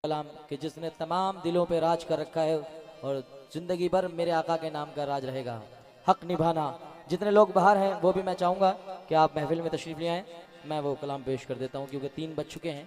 कलाम कि जिसने तमाम दिलों पे राज कर रखा है और जिंदगी भर मेरे आका के नाम का राज रहेगा। हक निभाना। जितने लोग बाहर हैं वो भी मैं चाहूँगा कि आप महफिल में तशरीफ ले आएँ। मैं वो कलाम पेश कर देता हूँ क्योंकि 3 बज चुके हैं।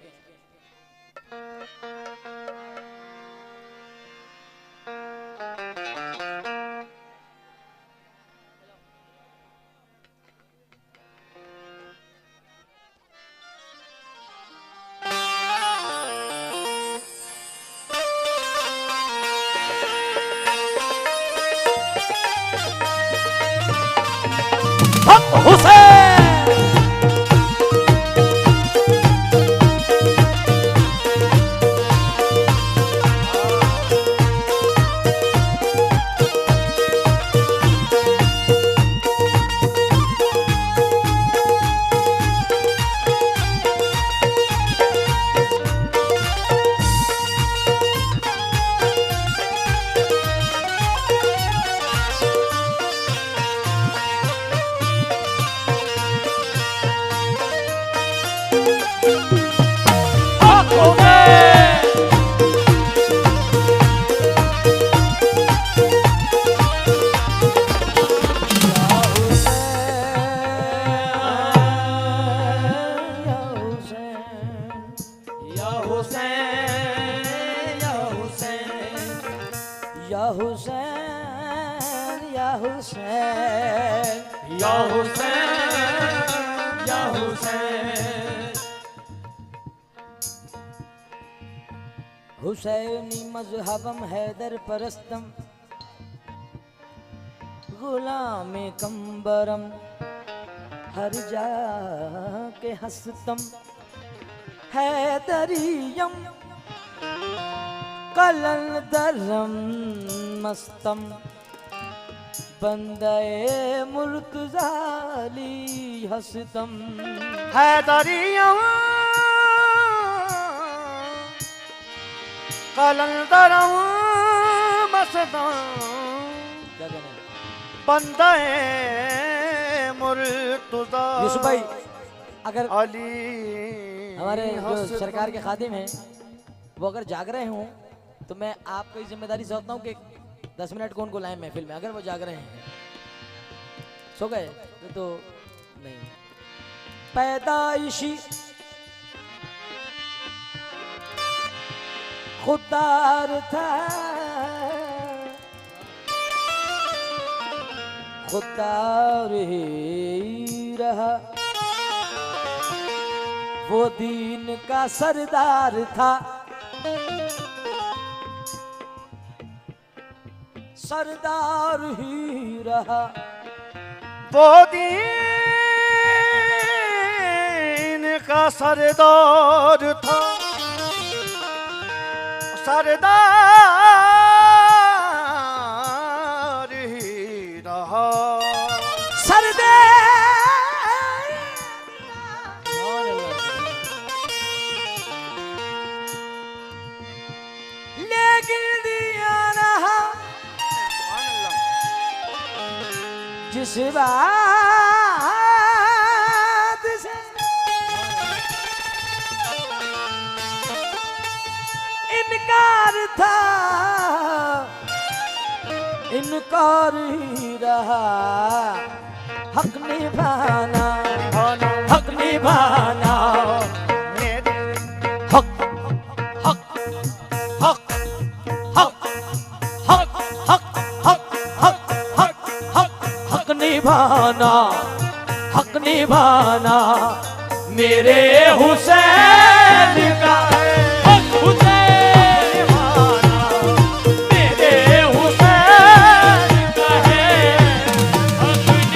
या हुसैन या हुसैन या हुसैन या हुसैन हुसैनी मजहबम हैदर परस्तम गुलाम कंबरम हर जा के हस्तम हैदरियम कलंदरम मस्तम बंदे मुर्तजाली हस्तम हैदरियम कलंदरम मस्तम क्या कहना है? बंदे मुर्तजा यूसुफ भाई अगर अली हमारे जो सरकार के खादिम हैं वो अगर जाग रहे हों तो मैं आपको इस जिम्मेदारी समझता हूँ कि 10 मिनट को उनको लाएं महफिल में। अगर वो जाग रहे हैं सो गए तो नहीं। पैदाइशी खुदार था खुदार ही रहा वो दीन का सरदार था सरदार ही रहा वो दीन का सरदार था सरदार ही रहा लेकिन दिया रहा जिस बात से इनकार था इनकार ही रहा हक निभाना हक निभाना हक हक हक हक हक हक हक हक हक हक निभाना हक निभाना मेरे हुसैन का हक हुसैन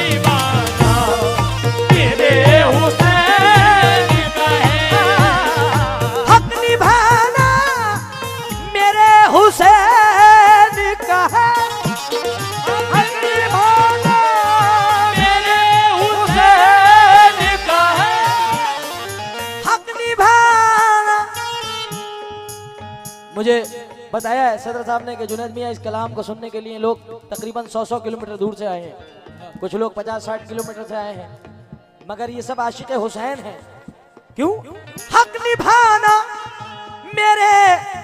निभाना मेरे हुसैन का है हक निभाना मेरे हुसैन का है हक निभाना मेरे हुसैन का है मुझे बताया है सदर साहब ने कि जुनैद मियां इस कलाम को सुनने के लिए लोग तकरीबन 100 किलोमीटर दूर से आए हैं। कुछ लोग 50-60 किलोमीटर से आए हैं, मगर ये सब आशिक हुसैन हैं। क्यों? हक निभाना मेरे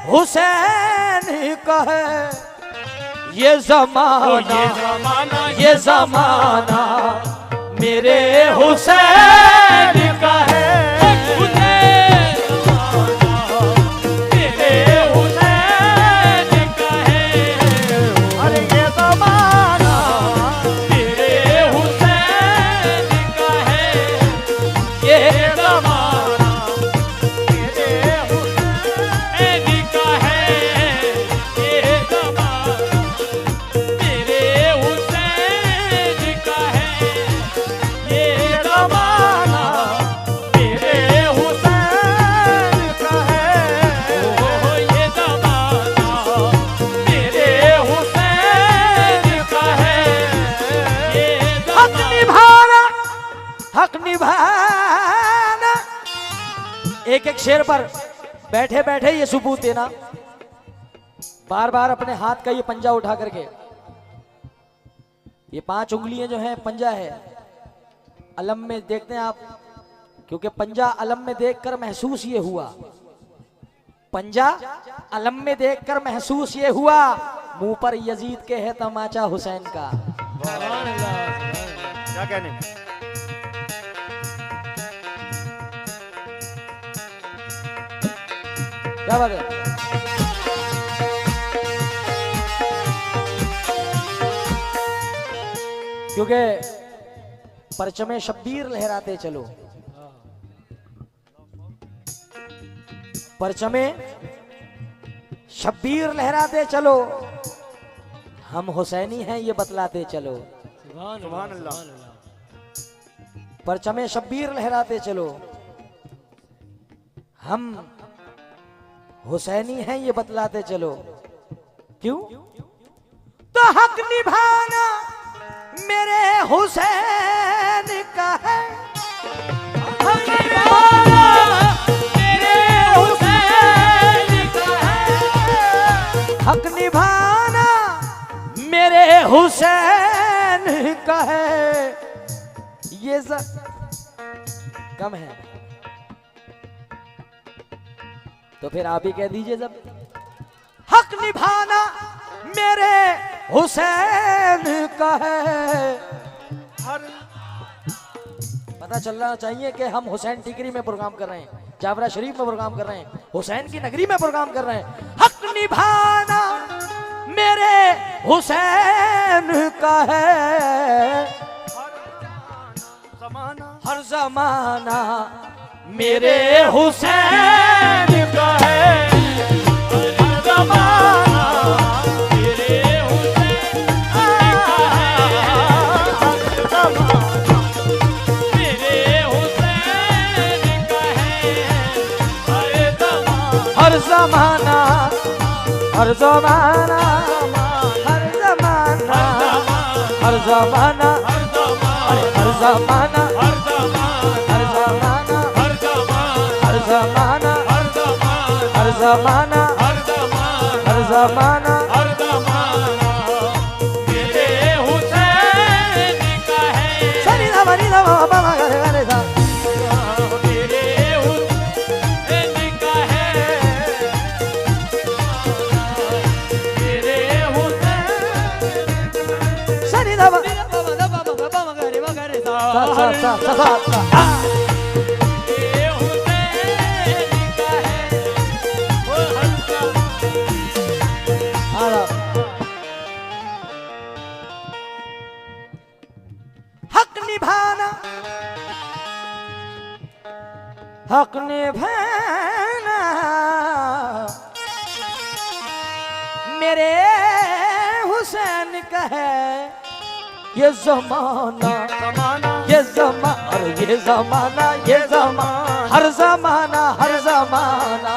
हुसैन का है ये जमाना, ये जमाना मेरे हुसैन का है। हक निभाना, एक एक शेर पर बैठे बैठे ये सबूत देना, बार बार अपने हाथ का ये पंजा उठा करके, ये 5 उंगलियां जो हैं पंजा है, अलम में देखते हैं आप, क्योंकि पंजा अलम में देखकर महसूस ये हुआ, पंजा अलम में देखकर महसूस ये हुआ, मुंह पर यजीद के है तमाचा हुसैन का। क्या कहने, क्या बात है। क्योंकि परचमे शब्बीर लहराते चलो, परचमे शब्बीर लहराते चलो, हम हुसैनी हैं ये बतलाते चलो। सुभान अल्लाह। परचमे शब्बीर लहराते चलो, हम हुसैनी हैं ये बतलाते चलो। क्यों? तो हक निभाना मेरे हुसैन का है, हक निभाना मेरे हुसैन का है, हक निभाना मेरे हुसैन का है। ये कम है तो फिर आप ही कह दीजिए जब, हक निभाना मेरे हुसैन का है। पता चलना चाहिए कि हम हुसैन टिकरी में प्रोग्राम कर रहे हैं, जाबरा शरीफ में प्रोग्राम कर रहे हैं, हुसैन की नगरी में प्रोग्राम कर रहे हैं। हक निभाना मेरे हुसैन का है, हर जमाना मेरे हुसैन का है, हर जमाना मेरे हुसैन का है, मेरे हुसैन का है, हर जमाना, हर जमाना, हर जमाना, हर जमाना, हर जमाना, जमाना, हर जमाना, हर जमाना, हर जमाना मेरे हुसैन का है। सनी दा बनी दा बाबा मगर गरे दा, मेरे हुसैन का है, मेरे हुसैन। सनी दा बाबा मगर दा, हक निभाना, हक निभाना मेरे हुसैन का है। ये जमाना, ये जमाना, ये जमाना, ये जमाना, हर जमाना, हर जमाना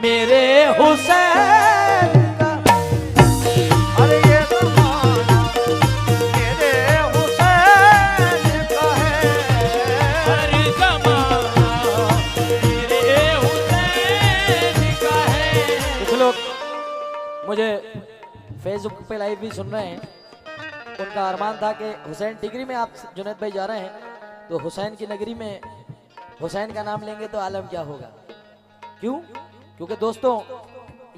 मेरे हुसैन का। अरे ये जमाना मेरे हुसैन का है, हर जमाना मेरे हुसैन का है। कुछ लोग मुझे फेसबुक पे लाइव भी सुन रहे हैं, उनका अरमान था कि हुसैन टिकरी में आप जुनैद भाई जा रहे हैं तो हुसैन की नगरी में हुसैन का नाम लेंगे तो आलम क्या होगा। क्यों? क्योंकि दोस्तों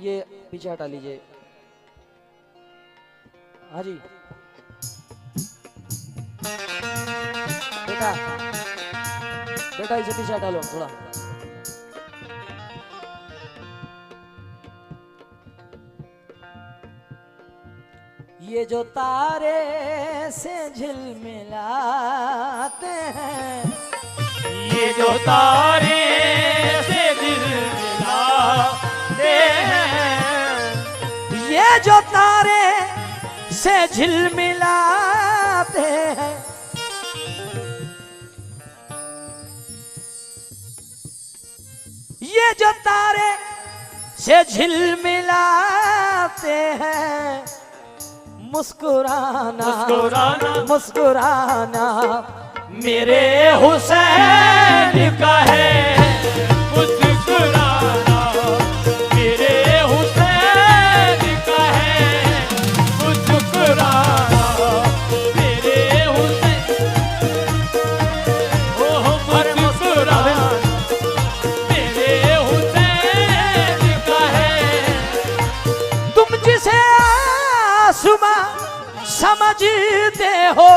ये पीछे हटा लीजिए। हाँ जी बेटा, बेटा इसे पीछे हटा लो थोड़ा। ये जो तारे से झिलमिलाते हैं, ये जो तारे से दिल मिलाते हैं, ये जो तारे से झिलमिलाते हैं, ये जो तारे से झिलमिलाते हैं, मुस्कुराना मुस्कुराना मुस्कुराना मेरे हुसैन का है, मुस्कुराना मेरे हुसैन का है, मुस्कुराना मेरे हुसैन, ओह मुस्कुराना मेरे हुसैन का है। तुम जिसे आसमां समझते हो,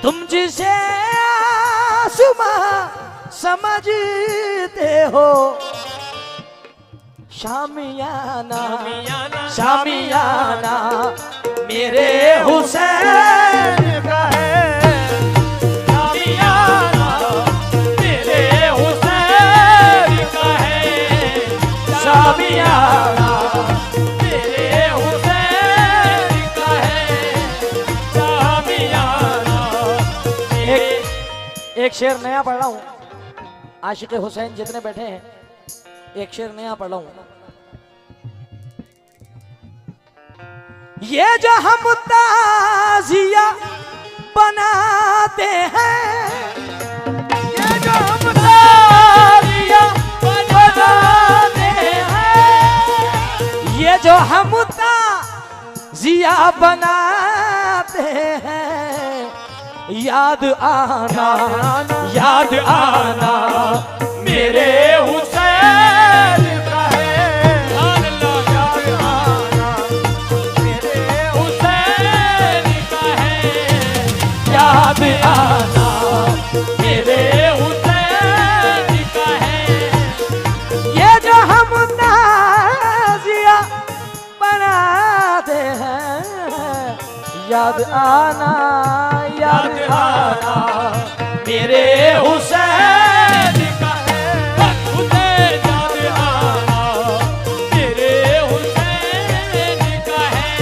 तुम जिसे आसमां समझते हो, शामियाना शामियाना मेरे हुसैन का है, शामियाना मेरे हुसैन का है, शामियाना मेरे हुसैन का है, शामियाना एक शेर नया पढ़ रहा हूं, आशिक हुसैन जितने बैठे हैं एक शेर नया पढ़ रहा हूं। ये जो हम ताजिया बनाते हैं, ये जो हम ताजिया बनाते हैं, ये जो हम ताजिया बनाते हैं, याद आना याद आना मेरे हुसैन का है, अल्लाह याद आना मेरे हुसैन का है, याद आना मेरे हुसैन का है, ये जो हम ताजिया बनाते हैं, याद आना याद आना मेरे हुसैन का है, हुसैन याद आना मेरे हुसैन का है,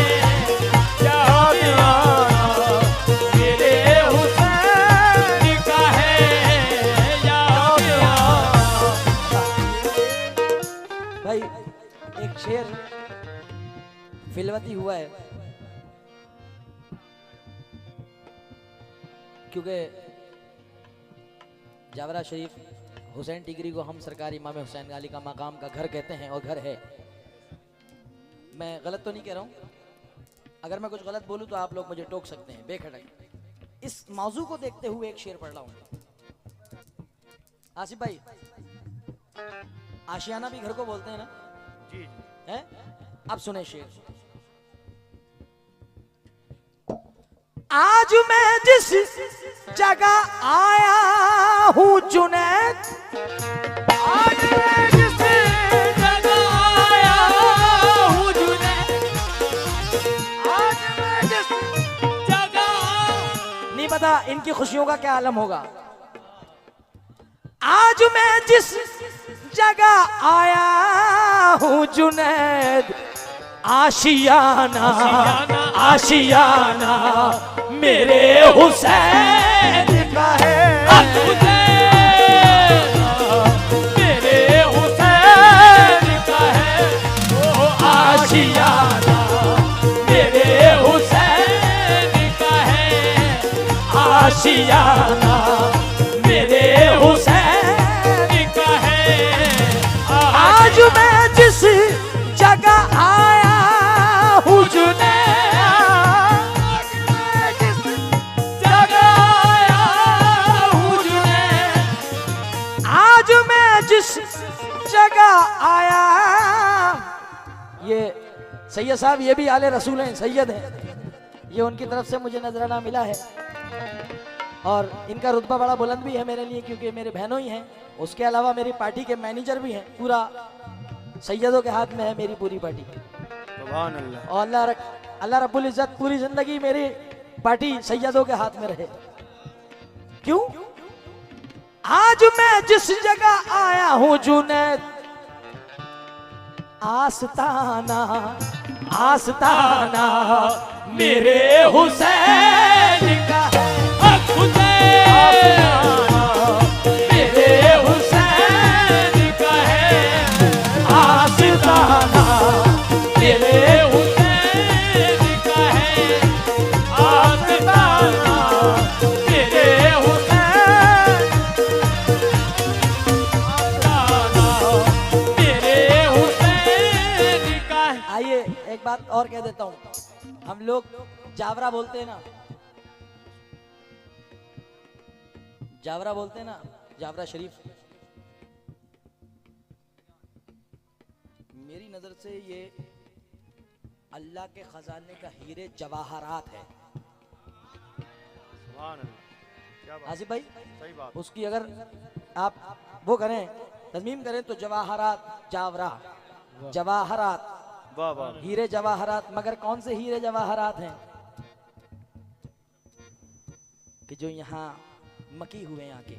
याद आना मेरे हुसैन का है, याद आना। भाई एक शेर फिलवती हुआ है, क्योंकि जावरा शरीफ हुसैन टिगरी को हम सरकारी इमाम हुसैन अली का मकाम का घर कहते हैं और घर है। मैं गलत तो नहीं कह रहा हूँ, अगर मैं कुछ गलत बोलूँ तो आप लोग मुझे टोक सकते हैं बेखटक। इस मौजू को देखते हुए एक शेर पढ़ रहा हूँ। आसिफ भाई, आशियाना भी घर को बोलते हैं ना जी हैं? अब सुने शेर। आज मैं जिस जगह आया हूँ जुनैद, आज मैं जिस जगह आया हूँ जुनैद, आज मैं जिस जगह नहीं पता इनकी खुशियों का क्या आलम होगा। आज मैं जिस जगह आया हूँ जुनैद, आशियाना आशियाना मेरे हुसैन का है, मेरे हुसैन का है, आशियाना मेरे हुसैन का है, आशियाना मेरे हुसैन का है। आज मैं जिस जगह आया हूँ जुनैद, जगह आया ये सैयद साहब ये भी आले रसूल हैं, सैयद हैं, ये उनकी तरफ से मुझे नजराना मिला है और इनका रुतबा बड़ा बुलंद भी है मेरे लिए क्योंकि मेरे बहनों ही हैं। उसके अलावा मेरी पार्टी के मैनेजर भी हैं, पूरा सैयदों के हाथ में है मेरी पूरी पार्टी। सुभान अल्लाह। और अल्लाह रब्बुल इज्जत पूरी जिंदगी मेरी पार्टी सैयदों के हाथ में रहे। क्यों? आज मैं जिस जगह आया हूं जुनैद, आस्ताना आस्ताना मेरे हुसैन का है, मेरे हुसैन का है आस्ताना, मेरे हुसैन का है आस्ताना, मेरे हुसैन आस्ताना, मेरे हुसैन का है। आइए एक बात और कह देता हूं, हम लोग जावरा बोलते हैं ना, जावरा बोलते हैं ना, जावरा शरीफ। मेरी नजर से ये अल्लाह के खजाने का हीरे जवाहरात है। सुभान अल्लाह, क्या बात, आसिफ भाई सही बात। उसकी अगर आप वो करें तज़मीम करें तो जवाहरात, जावरा जवाहरात, वाह वाह, हीरे जवाहरात। मगर कौन से हीरे जवाहरात हैं कि जो यहाँ मकी हुए हैं आके।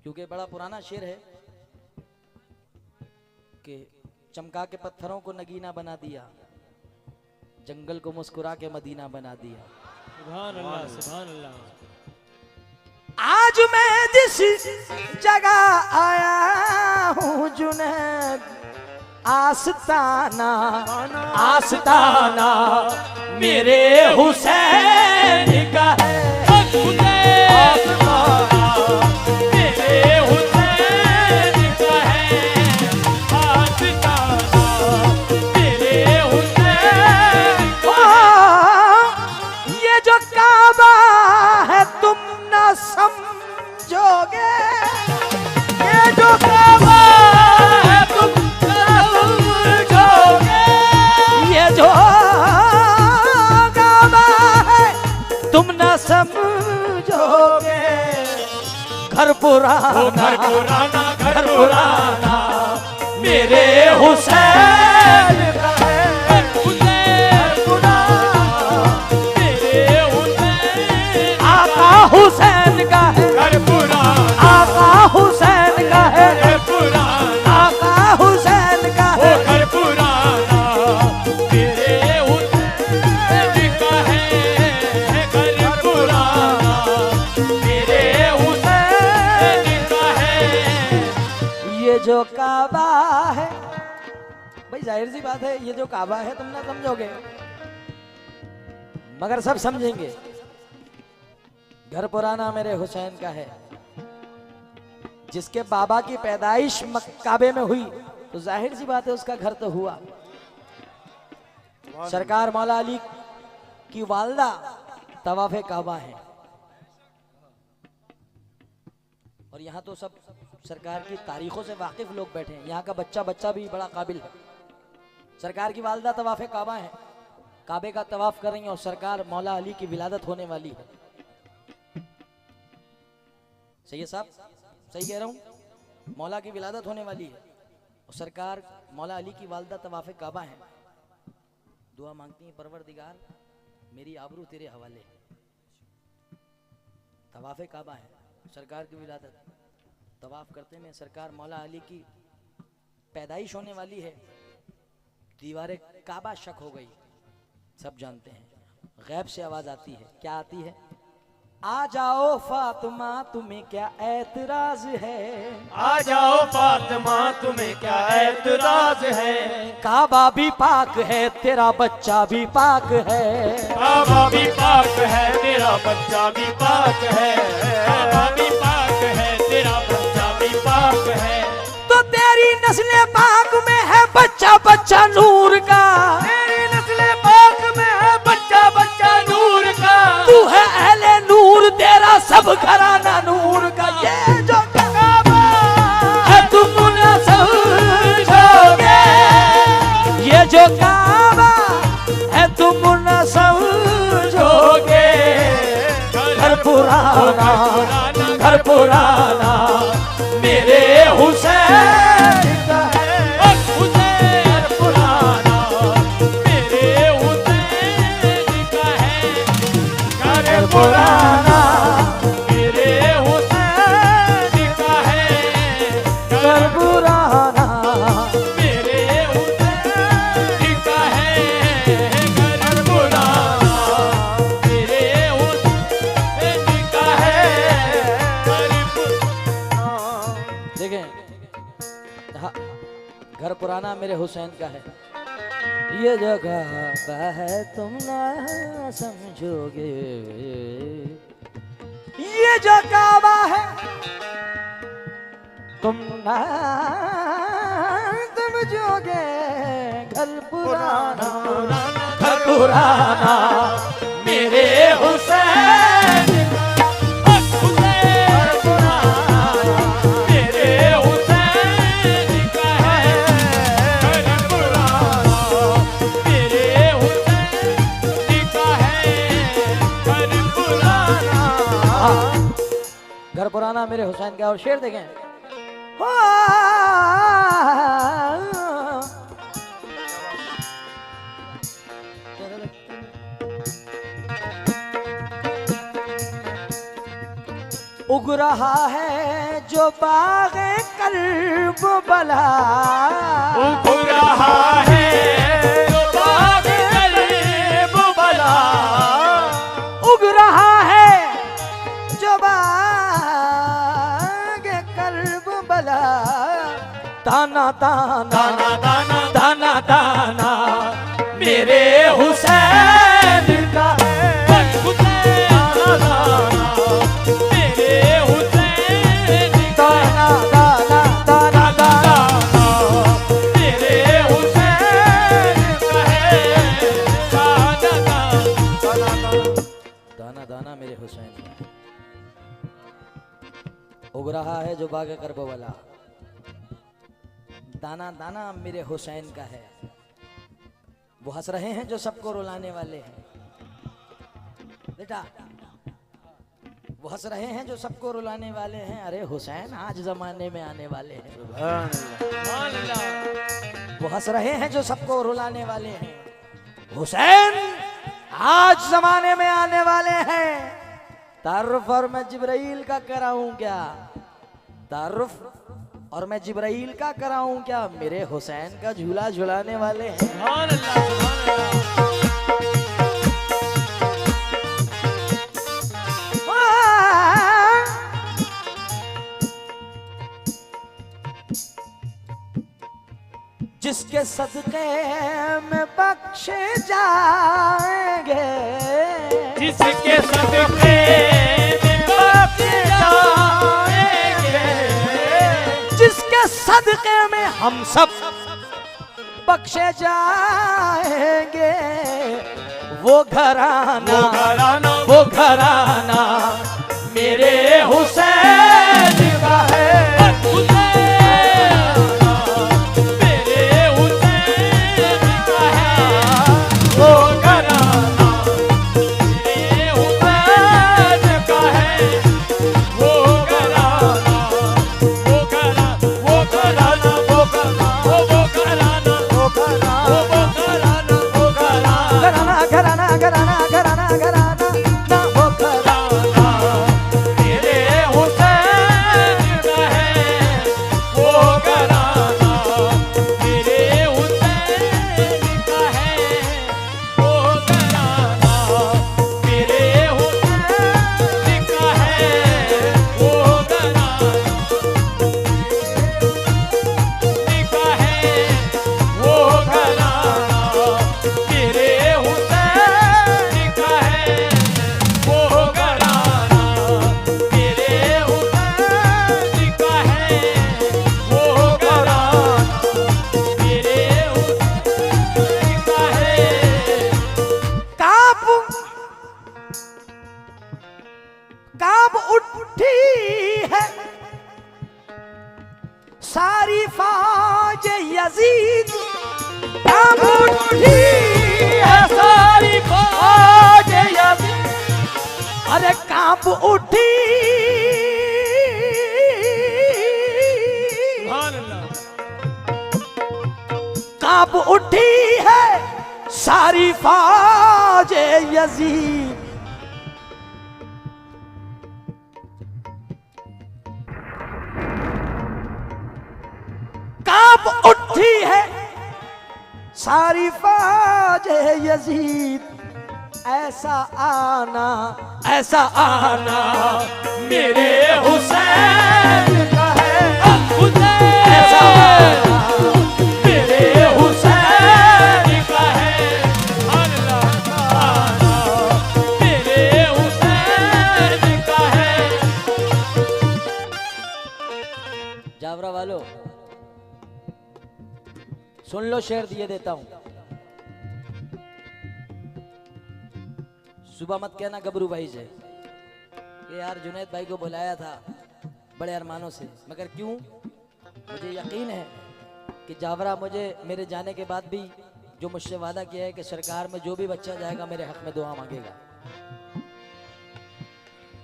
क्योंकि बड़ा पुराना शेर है कि चमका के पत्थरों को नगीना बना दिया, जंगल को मुस्कुरा के मदीना बना दिया। सुभान अल्लाह, सुभान अल्लाह। आज मैं जिस जगह आया हूँ जुनैद, आस्ताना आस्ताना मेरे हुसैन का है, मेरे हुसैन का है आस्ताना, मेरे हुसैन। ये जो काबा है तुम ना समझोगे, ये जो काबा है तुम समझोगे, ये जो काबा है तुम ना समझोगे। घर पुराना घर पुराना, घर पुराना मेरे हुसैन का है, मेरे हुसैन, आका हुसैन का है, घर पुराना, आका हुसैन का है, घर पुराना, आका हुसैन का वो है। घर पुराना मेरे हुसैन का है, घर पुराना मेरे हुसैन का है। ये जो काबा है, भाई जाहिर सी बात है ये जो काबा है तुम ना समझोगे, मगर सब समझेंगे। घर पुराना मेरे हुसैन का है। जिसके बाबा की पैदाइश काबे में हुई तो जाहिर सी बात है उसका घर तो हुआ। सरकार मौला अली की वालदा तवाफे काबा है। और यहाँ तो सब सरकार की तारीखों से वाकिफ लोग बैठे हैं। यहाँ का बच्चा भी बड़ा काबिल है। सरकार की वालदा तवाफे काबा है, काबे का तवाफ कर रही है और सरकार मौला अली की विलादत होने वाली है। सही है साहब, सही कह रहा हूँ, मौला की विलादत होने वाली है और सरकार मौला अली की वालदा तवाफे काबा है। दुआ मांगती हैं, परवरदिगार मेरी आबरू तेरे हवाले। तवाफे काबा है, सरकार की विलादत, तवाफ करते में सरकार मौला अली की पैदाइश होने वाली है। दीवारे काबा शक हो गई, सब जानते हैं। गैब से आवाज आती है, क्या आती है? आ जाओ फातिमा तुम्हें क्या ऐतराज है, आ जाओ फातिमा तुम्हें क्या ऐतराज है, काबा भी पाक है तेरा बच्चा भी पाक है, काबा भी पाक है तेरा बच्चा भी पाक है, काबा भी पाक है तेरा बच्चा भी पाक है। तो तेरी नस्ल पाक में है बच्चा बच्चा नूर का, तेरी नस्ल पाक में है बच्चा बच्चा नूर का, तू है अहले नूर तेरा सब घराना नूर का। ये जो काबा है तुम न समझोगे, पुराना, घर पुराना मेरे हुसैन का है। हुसैन पुराना मेरे हुसैन का है। घर पुराना मेरे हुसैन का है। घर पुराना मेरे हुसैन का है। घर पुराना मेरे हुसैन का है। देखें, हाँ, घर पुराना मेरे हुसैन का है। ये जगह है तुम ना समझोगे, ये जो काबा है तुम ना समझोगे। घर पुराना, घर पुराना मेरे हुसैन घर पुराना मेरे हुसैन का। और शेर देखें, उग रहा है जो बाग़े कल्ब बला, उग रहा है जो बाग़े कल्ब बला, उग रहा है जो बाग़े कल्ब बला। ताना ताना दाना ताना ताना मेरे हुसैन का है। मेरे हुसैन ताना ताना ताना ताना मेरे हुसैन का है। दाना दाना मेरे हुसैन का है। उग रहा है जो बाग़े कर्ब वाला, दाना दाना मेरे हुसैन का है। वो हंस रहे हैं जो सबको रुलाने वाले हैं। बेटा, वो हंस रहे हैं जो सबको रुलाने वाले हैं। अरे हुसैन आज जमाने में आने वाले हैं। वो हंस रहे हैं जो सबको रुलाने वाले हैं। हुसैन आज जमाने में आने वाले हैं। तारुफ और मैं जिब्राइल का कराऊं क्या? तारुफ और मैं जिब्राइल का कराऊं क्या? मेरे हुसैन का झूला झुलाने वाले हैं। जिसके सदके में बख्शे जाएंगे, जिसके सदके में बख्शे जाएंगे, जिसके सदके में हम सब बख्शे जाएंगे। वो घराना, वो घराना मेरे हुसैन का है। सारी फौज यजीद कांप उठी है, सारी फौज यजीद अरे कांप कांप उठी सुभान अल्लाह। कांप उठी है सारी फौज यजीद। कांप उठी है सारी फौज यजीद। ऐसा आना मेरे हुसैन का है। ऐसा हुसैन मेरे हुसैन का है। अल्लाह का आना मेरे हुसैन का है। जावरा वालों सुन लो, शेर दिए देता हूं। सुबह मत कहना गबरू भाई से कि यार जुनैद भाई को बुलाया था बड़े अरमानों से, मगर क्यों? मुझे यकीन है कि जावरा मुझे मेरे जाने के बाद भी जो मुझसे वादा किया है कि सरकार में जो भी बच्चा जाएगा मेरे हक में दुआ मांगेगा,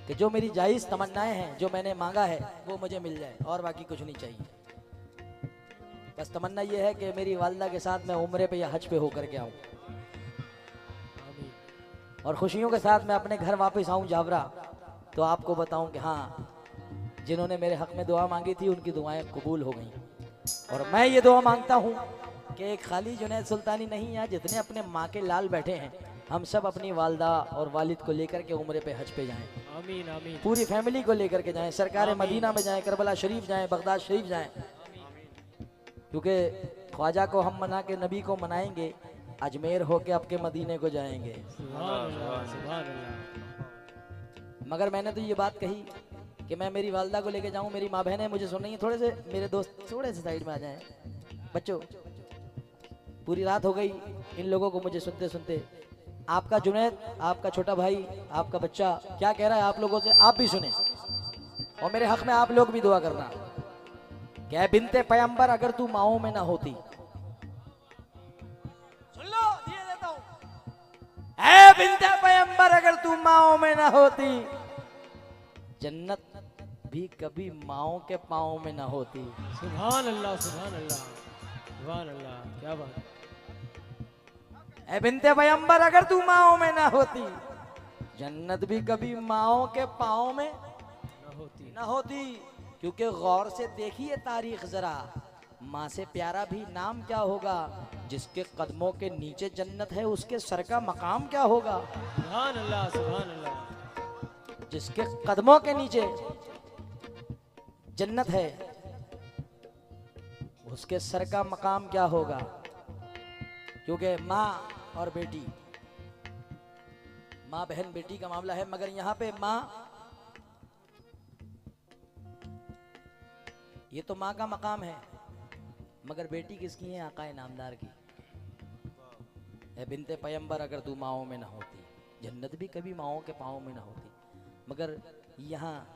कि जो मेरी जायज़ तमन्नाएं हैं, जो मैंने मांगा है वो मुझे मिल जाए, और बाकी कुछ नहीं चाहिए। बस तमन्ना ये है कि मेरी वालदा के साथ मैं उम्रे पे या हज पे होकर के आऊँ और खुशियों के साथ मैं अपने घर वापस आऊँ जावरा, तो आपको बताऊं कि हाँ, जिन्होंने मेरे हक में दुआ मांगी थी उनकी दुआएं कबूल हो गई। और मैं ये दुआ मांगता हूँ कि एक खाली जुनैद सुल्तानी नहीं, यहाँ जितने अपने माँ के लाल बैठे हैं, हम सब अपनी वालदा और वालिद को लेकर के उम्रे पे हज पे जाएं। आमीन आमीन। पूरी फैमिली को लेकर के जाएं, सरकार मदीना में जाएं, करबला शरीफ जाएं, बगदाद शरीफ जाएं, क्योंकि ख्वाजा को हम मना के नबी को मनाएंगे, अजमेर होके आपके मदीने को जाएंगे। सुभान अल्लाह सुभान अल्लाह। मगर मैंने तो ये बात कही कि मैं मेरी वालदा को लेके जाऊं, मेरी माँ बहनें मुझे सुन रही हैं, थोड़े से मेरे दोस्त थोड़े से साइड में आ जाएं। बच्चों, पूरी रात हो गई इन लोगों को मुझे सुनते सुनते। आपका जुनैद, आपका छोटा भाई, आपका बच्चा क्या कह रहा है आप लोगों से, आप भी सुने और मेरे हक में आप लोग भी दुआ करना। क्या बिनते पैगंबर अगर तू माओ में ना होती, सुन लो, दिए देता हूं। ऐ बिनते पैगंबर अगर तू माओ में ना होती, जन्नत भी कभी माओ के पाँव में ना होती। सुभान अल्लाह सुभान अल्लाह सुभान अल्लाह। क्या बात। ऐ बिनते पैगंबर अगर तू माओ में ना होती, जन्नत भी कभी माओ के पाँव में ना होती। क्योंकि गौर से देखिए तारीख जरा, माँ से प्यारा भी नाम क्या होगा, जिसके कदमों के नीचे जन्नत है उसके सर का मकाम क्या होगा। सुभान अल्लाह सुभान अल्लाह। जिसके कदमों के नीचे जन्नत है उसके सर का मकाम क्या होगा। क्योंकि माँ और बेटी, माँ बहन बेटी का मामला है, मगर यहाँ पे माँ, ये तो माँ का मकाम है, मगर बेटी किसकी है? आका नामदार की। ए बिनते पैगंबर अगर तू माओ में ना होती, जन्नत भी कभी माओ के पाँव में ना होती। मगर यहाँ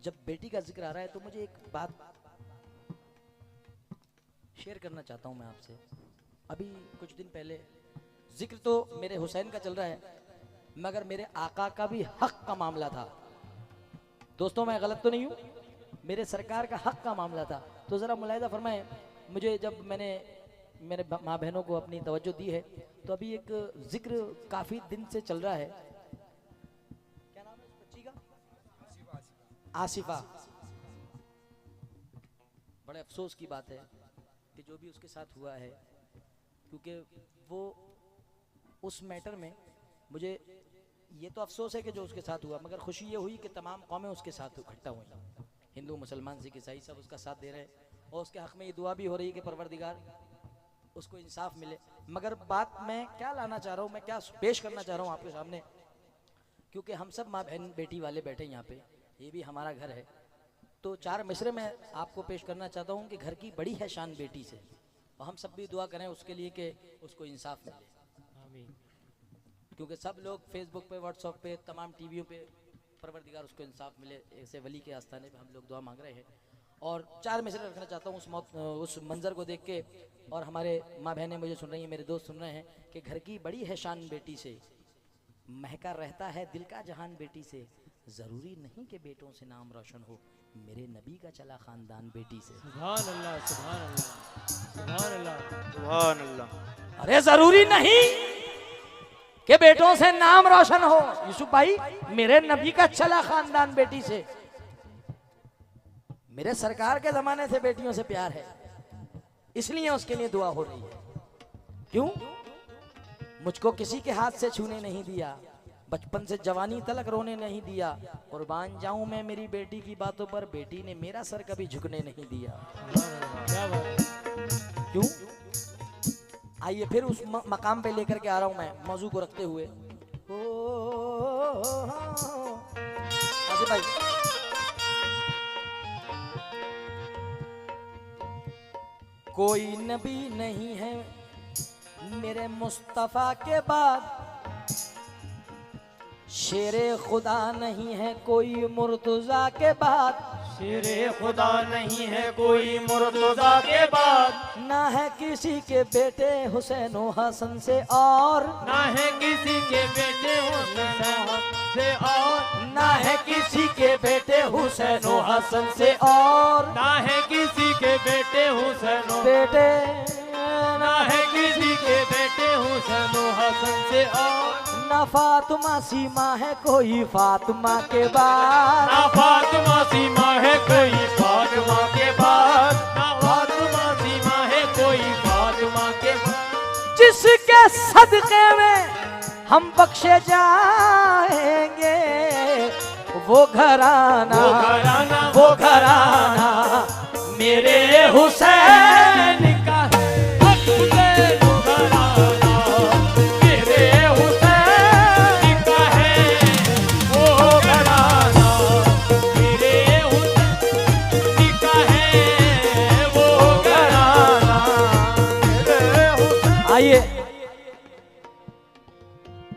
जब बेटी का जिक्र आ रहा है तो मुझे एक बात शेयर करना चाहता हूँ मैं आपसे। अभी कुछ दिन पहले जिक्र तो मेरे हुसैन का चल रहा है, मगर मेरे आका का भी हक का मामला था। दोस्तों, मैं गलत तो नहीं हूँ, मेरे सरकार का हक का मामला था। तो ज़रा मुलाहिजा फरमाएं, मुझे जब मैंने मेरे माँ बहनों को अपनी तवज्जो दी है, तो अभी एक जिक्र काफ़ी दिन से चल रहा है। क्या नाम है उस बच्ची का? आसिफा। बड़े अफसोस की बात है कि जो भी उसके साथ हुआ है, क्योंकि वो उस मैटर में मुझे ये तो अफसोस है कि जो उसके साथ हुआ, मगर खुशी ये हुई कि तमाम कौमें उसके साथ इकट्ठा हुई, हिंदू मुसलमान सिख ईसाई सब उसका साथ दे रहे हैं, और उसके हक में ये दुआ भी हो रही है कि परवरदिगार उसको इंसाफ मिले। मगर बात मैं क्या लाना चाह रहा हूँ, मैं क्या पेश करना चाह रहा हूँ आपके सामने, क्योंकि हम सब माँ बहन बेटी वाले बैठे यहाँ पे, ये भी हमारा घर है, तो चार मिसरे में आपको पेश करना चाहता हूँ कि घर की बड़ी है शान बेटी से, और हम सब भी दुआ करें उसके लिए कि उसको इंसाफ मिले। आमीन। क्योंकि सब लोग फेसबुक पे, व्हाट्सएप पे, तमाम टीवियों पे परवरदिगार उसको इंसाफ मिले, ऐसे वली के आस्थाने पे हम लोग दुआ मांग रहे हैं। और चार मिसरे रखना चाहता हूँ उस मंजर को देख के, और हमारे माँ बहनें मुझे सुन रही हैं, मेरे दोस्त सुन रहे हैं कि घर की बड़ी है शान बेटी से, महका रहता है दिल का जहान बेटी से, जरूरी नहीं कि बेटों से नाम रोशन हो, मेरे नबी का चला खानदान बेटी से। सुभान अल्लाह, सुभान अल्लाह, सुभान अल्लाह, सुभान अल्लाह। अरे जरूरी नहीं कि बेटों से नाम रोशन हो यूसुफ भाई, मेरे नबी का चला खानदान बेटी से। मेरे सरकार के जमाने से बेटियों से प्यार है, इसलिए उसके लिए दुआ हो रही है। क्यों? मुझको किसी के हाथ से छूने नहीं दिया, बचपन से जवानी तलक रोने नहीं दिया, कुर्बान जाऊं मैं मेरी बेटी की बातों पर, बेटी ने मेरा सर कभी झुकने नहीं दिया। क्या बात है। क्यों? आइए फिर उस मकाम पे लेकर के आ रहा हूं मैं, मौजू को रखते हुए। आसिफ भाई, कोई नबी नहीं है मेरे मुस्तफा के बाद, शेरे खुदा नहीं है कोई मुर्तजा के बाद, शेरे खुदा नहीं है कोई मुर्तजा के बाद, ना है किसी के बेटे हुसैन व हसन से और, ना है किसी के बेटे हुसैन से और, ना है किसी के बेटे हुसैन व हसन से और, ना है किसी के बेटे हुसैन बेटे ना है किसी के बेटे हुसैन हसन से और, ना फातिमा सीमा है कोई फातिमा के बाद, ना फातिमा सीमा है कोई फातिमा के बाद, ना फातिमा सीमा है कोई फातिमा के बाद, जिसके सदके में हम बख्शे जाएंगे वो घराना, वो घराना, वो घराना मेरे हुसैन का है। हुसैन घराना मेरे हुसैन का है, वो घराना मेरे हुसैन का है, वो घराना मेरे हुसैन। आइए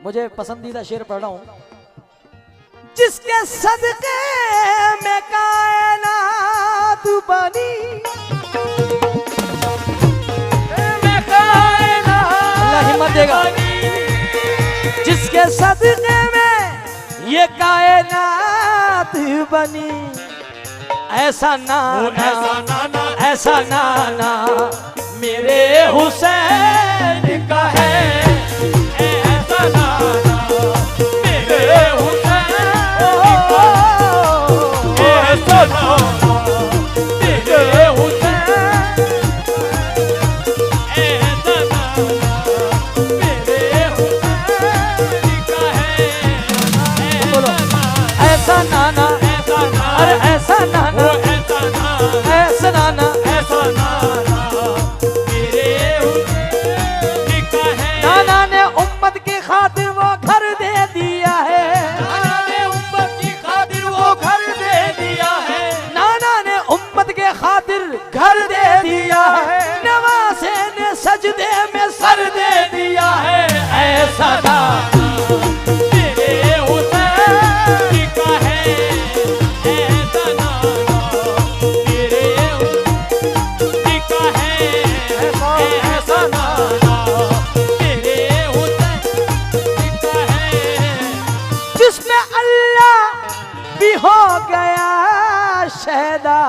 मुझे पसंदीदा शेर पढ़ रहा हूं। जिसके सदके में कायनात बनी, अल्लाह हिम्मत देगा, जिसके सदके में ये कायनात बनी, ऐसा नाना, ऐसा नाना, ऐसा नाना मेरे हुसैन का है। ऐसा नाना मेरे हुसैन का है, ऐसा नाना मेरे हुसैन, ऐसा नाना मेरे हुसैन का है, बोलो ऐसा नाना, ऐसा नाना, अरे ऐसा नाना, वो ऐसा नाना, ऐसा नाना, ऐसा नाना मेरे हुसैन का है। नाना ने उम्मत की खातिर वो घर दे दिया है, नाना ने उम्मत की खातिर वो घर दे दिया है, नाना ने उम्मत के खातिर घर दे दिया है, नवासे ने सजदे में सर दे दिया है। ऐसा नाना मेरे हुसैन का है, ऐसा नाना मेरे हुसैन का है, ऐसा नाना मेरे हुसैन का है, जिसमें अल्लाह भी हो गया शहदा,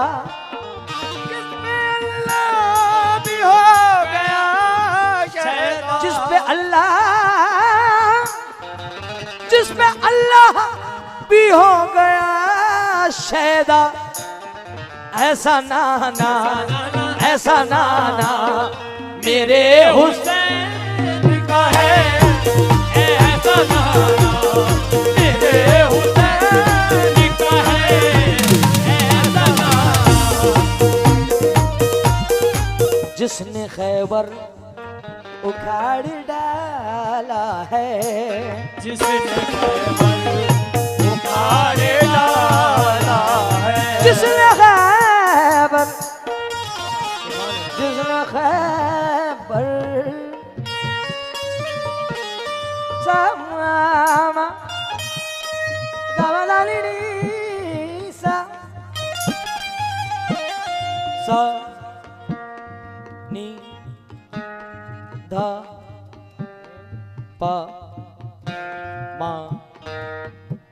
जिसमें अल्लाह भी हो गया शहदा, जिसमें अल्लाह, जिसमें अल्लाह भी हो गया शहदा, ऐसा नाना, ऐसा नाना मेरे हुसैन का है, ऐसा नाना मेरे हुसैन का है, ऐसा नाना। जिसने खैबर उखाड़ डाला है, जिसने खैबर उखाड़ डाला है, जिसने खैबर, जिसने खैबर समामा गवलालिनी सा सा नी धा पा मा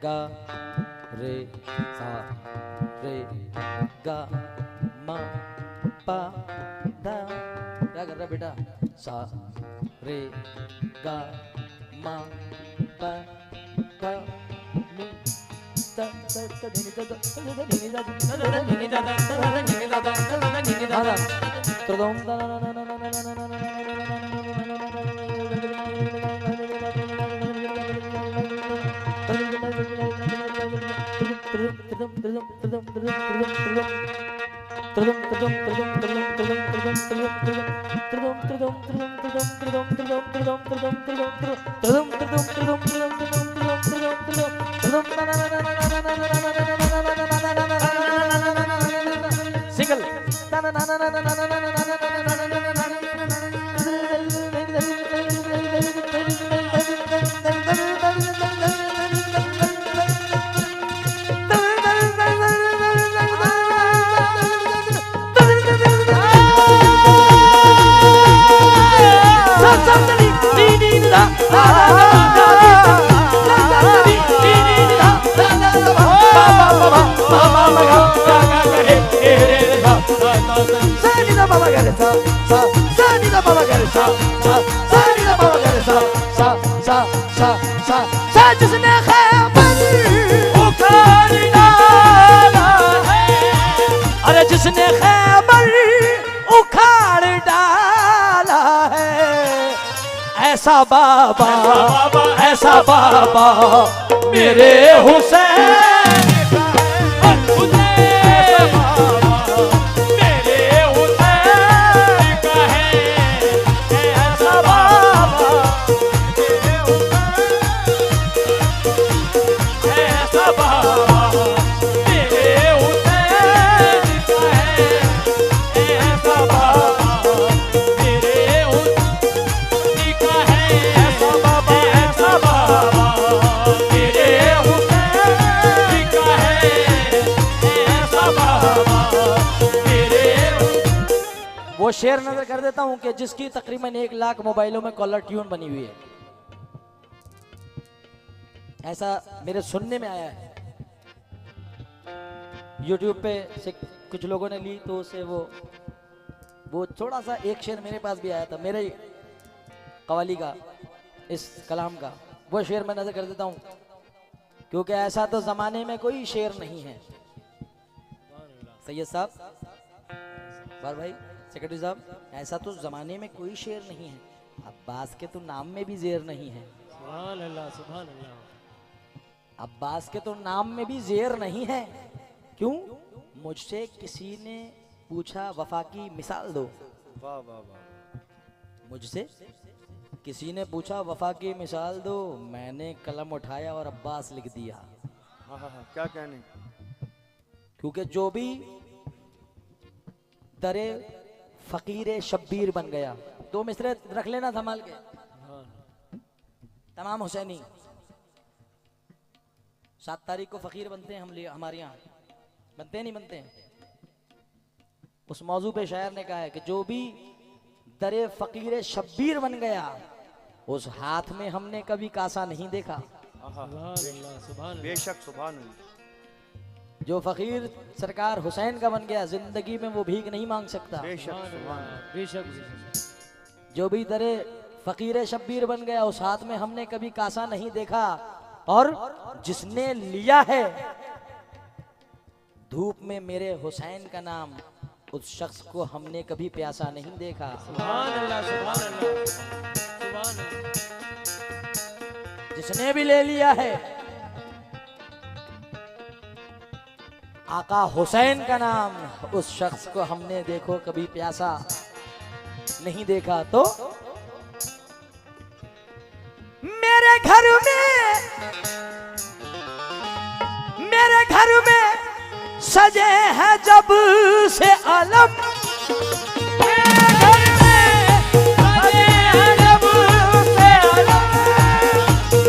गा रे सा रे गा मा पा धा। क्या कर रहा बेटा? सा रे गा मा पा धा नी ता ता ता नी ता ता नी ता ता नी ता ता नी ता ता त्रिदोम दा ना ना ना ना ना ना ना सिंगल जिसने खैबर उखाड़ डाला है, अरे जिसने खैबर उखाड़ डाला है, ऐसा बाबा ऐसा बाबा मेरे हुसैन वो शेर नजर कर देता हूं कि जिसकी तकरीबन 1 लाख मोबाइलों में कॉलर ट्यून बनी हुई है। ऐसा मेरे सुनने में आया है। YouTube पे से कुछ लोगों ने ली तो उसे वो थोड़ा सा एक शेर मेरे पास भी आया था, मेरे कवाली का, इस कलाम का। वो शेर मैं नजर कर देता हूं क्योंकि ऐसा तो जमाने में कोई शेर नहीं है। सैयद साहब, बार भाई, सेक्रेटरी साहब, ऐसा तो जमाने में कोई शेर नहीं है। अब्बास के तो नाम में भी जेर नहीं है। सुभान अल्लाह, सुभान अल्लाह। अब्बास के तो नाम में भी जेर नहीं है। क्यों? मुझसे किसी ने पूछा वफा की मिसाल दो। वाह वाह वाह। मुझसे किसी ने पूछा वफा की मिसाल दो, मैंने कलम उठाया और अब्बास लिख दिया। हाँ हाँ हाँ, क्या कहने। क्योंकि जो भी दरे फकीर शब्बीर बन गया। 2 मिसरे रख लेना संभाल के। तमाम हुसैनी 7 तारीख को फकीर बनते हैं हमारे यहाँ, बनते हैं नहीं बनते हैं? उस मौजू पे शायर ने कहा है कि जो भी दरे फकीर शब्बीर बन गया, उस हाथ में हमने कभी कासा नहीं देखा। बेशक, सुभान अल्लाह। जो फकीर सरकार हुसैन का बन गया, जिंदगी में वो भीख नहीं मांग सकता। बेशक। जो भी दरे फकीर शब्बीर बन गया, उस हाथ में हमने कभी कासा नहीं देखा। और जिसने लिया है धूप में मेरे हुसैन का नाम, उस शख्स को हमने कभी प्यासा नहीं देखा। सुभान अल्लाह, सुभान अल्लाह, सुभान अल्लाह। जिसने भी ले लिया है आका हुसैन का नाम, उस शख्स को हमने देखो कभी प्यासा नहीं देखा। तो मेरे घर में सजे हैं जब से आलम,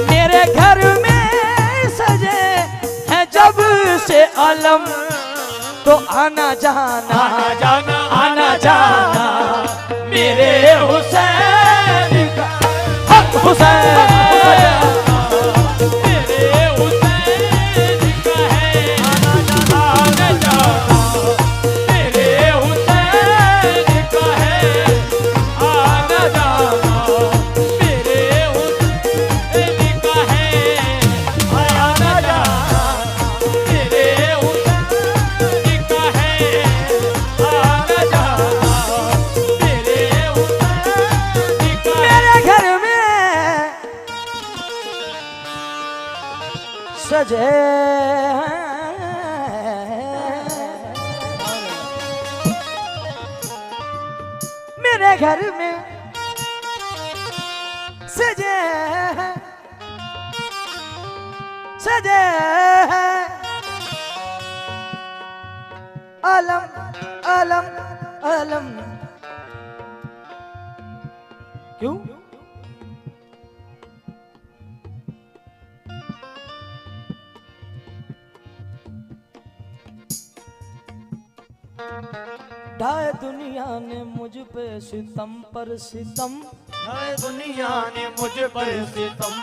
मेरे घर में सजे हैं जब से आलम। तो आना जाना, आना जाना, आना जाना मेरे हुसैन का, हक हुसैन सजे मेरे घर में सजे सजे आलम आलम आलम। क्यों? ढाए दुनिया ने मुझ पे सितम पर सितम, हाय दुनिया ने मुझ पर सितम,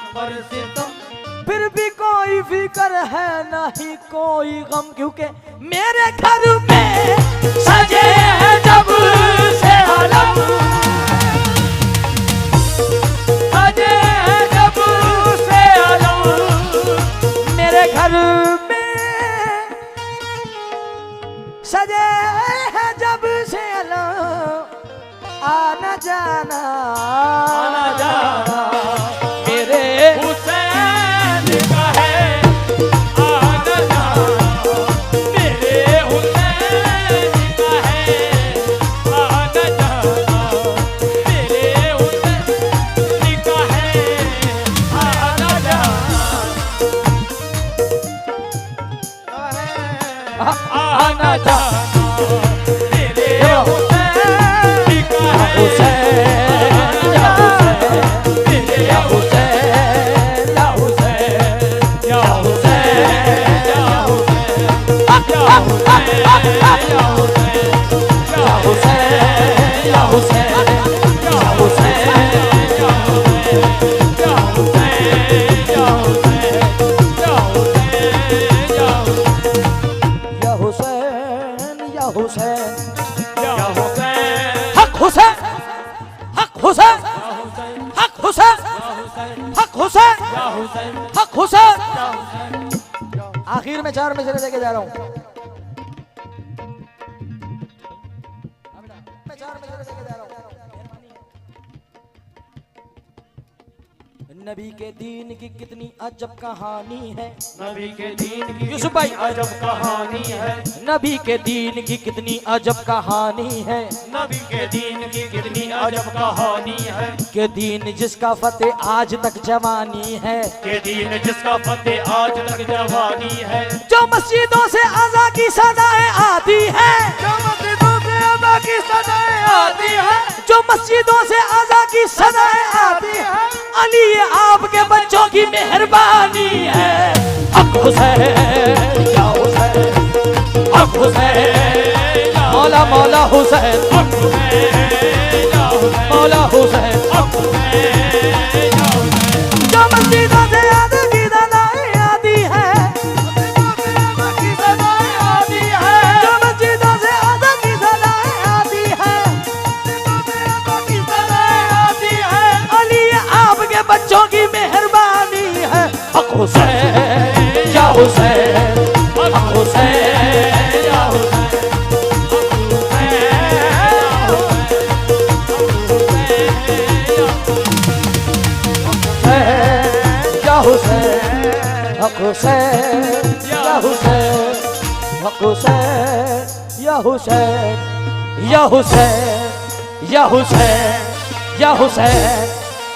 फिर भी कोई फिक्र है नहीं कोई गम, क्योंकि मेरे घर में सजे हैं जब से आलम, सजे हैं जब से आलम, मेरे घर में सजे है जब से आलम, आना जाना आना जाना मेरे हुसैन का है, आना जाना मेरे हुसैन का है, आना जाना मेरे हुसैन का है, आना जाना आना जाना मेरे हुसैन का है, हुसैन या हुसैन या हुसैन या हुसैन या हुसैन या हुसैन हक हुसैन हक हुसैन हक हुसैन हक हुसैन हक हुसैन। आखिर में 4 मिसरे लेके जा रहा हूं, मैं 4 मिसरे लेके जा रहा हूं। नबी के दीन की कितनी अजब कहानी है, नबी के दीन की यूसुफ भाई अजब कहानी है, नबी के दीन की कितनी अजब कहानी है, नबी के दीन की कितनी अजब कहानी है, के दीन जिसका फतेह आज तक जवानी है, के दीन जिसका फतेह आज तक जवानी है, जो मस्जिदों से अज़ा की सदाएं आती है, जो मस्जिदों से अदा की सदाएं आती है, जो मस्जिदों से अज़ा की सदाएं आती है, अली ये आपके बच्चों की मेहरबानी है। हक हुसैन या हुसैन हक हुसैन मौला मौला हुसैन मौला हुसैन जो मस्जिदों से अज़ा की सदाएं आती है, जो मस्जिदों से अज़ा की सदाएं आती है, अली ये आपके बच्चों की मेहरबानी है। हक हुसैन या हुसैन हक हुसैन या हुसैन हक हुसैन या हुसैन हक हुसैन या हुसैन या हुसैन या हुसैन या हुसैन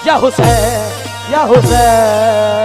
या हुसैन या हुसैन।